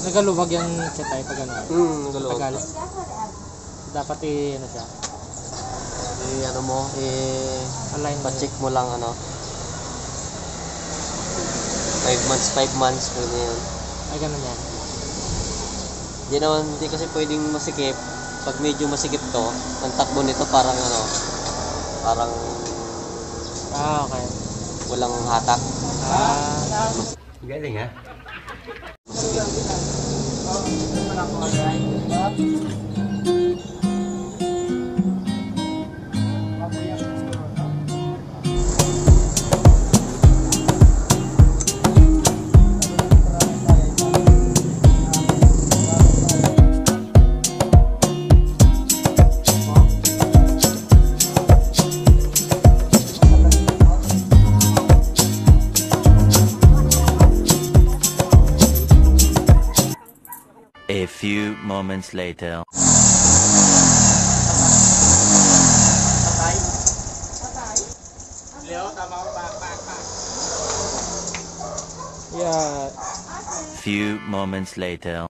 Nagaluwag yung chetay pag ano. Nagaluwag. Tagal. Dapat ano siya. Ano mo, align pa-check mo lang ano. 5 months pwede yun. Ay, ganun yan. Hindi kasi pwedeng masikip. Pag medyo masikip to, ang takbo nito parang ano, parang okay. walang hatak. Galing ha? A few moments later. Yeah. Few moments later.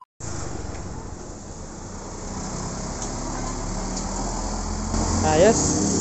Ayos.